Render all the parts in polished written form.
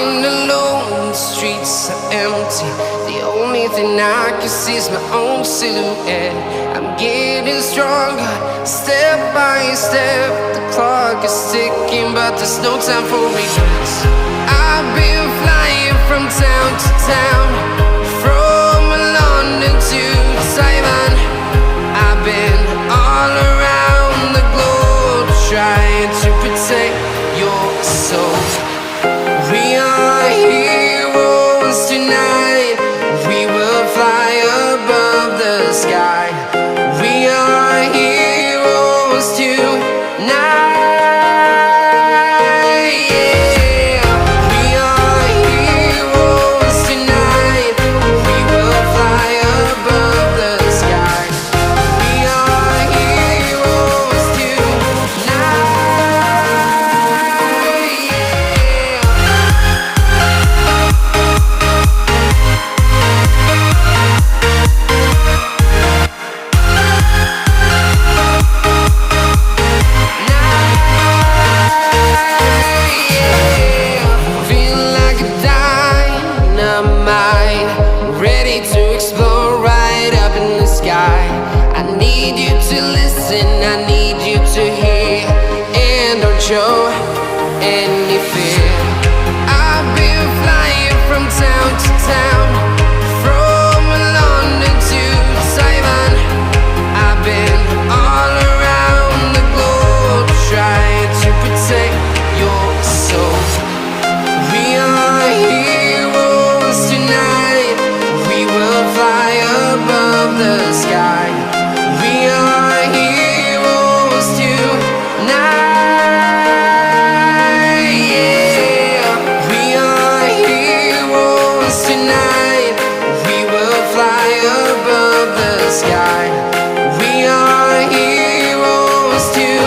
walking alone, the streets are empty. The only thing I can see is my own silhouette. I'm getting stronger, step by step. The clock is ticking, but there's no time for regrets. I've been flying from town to town, from London to Taiwan. I've been all around the globe, trying to protect your soul. We are heroes tonight. We will fly above the sky. We are heroes tonight. Yeah. We are heroes tonight. We will fly above the sky. We are heroes tonight. Ready to explore right up in the sky. I need you to listen, I need you to hear, and don't show any fear. I've been flying from town to town, from London to Taiwan. I've been all around the globe, trying to protect your soul. We are heroes tonight. We will fly above the sky. We are heroes tonight. Yeah. We are heroes tonight. We will fly above the sky. We are heroes tonight.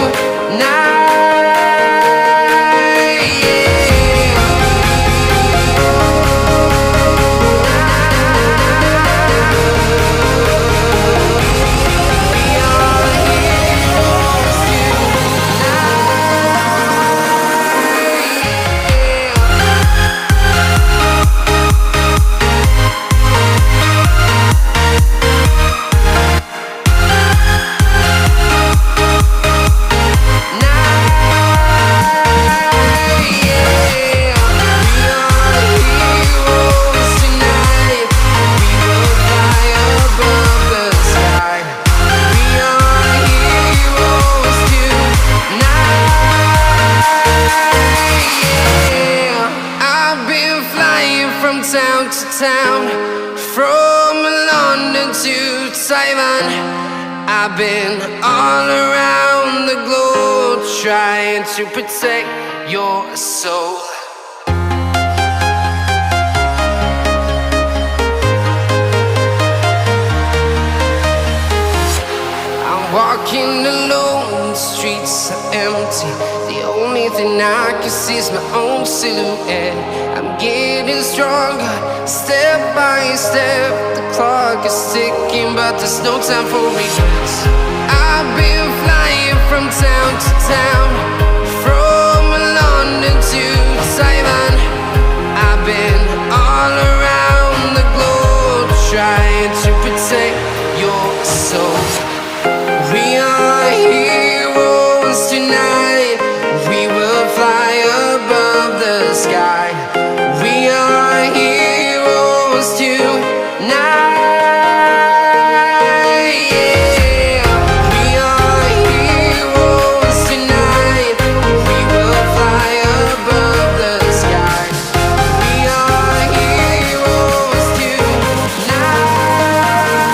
Town to town, from London to Taiwan. I've been all around the globe, trying to protect your soul. I'm walking alone, the streets are empty. The only thing I can see is my own silhouette. I'm getting stronger, step by step. The clock is ticking, but there's no time for regrets. I've been flying from town to town, from London to Taiwan. I've been all around the globe, trying to protect your soul.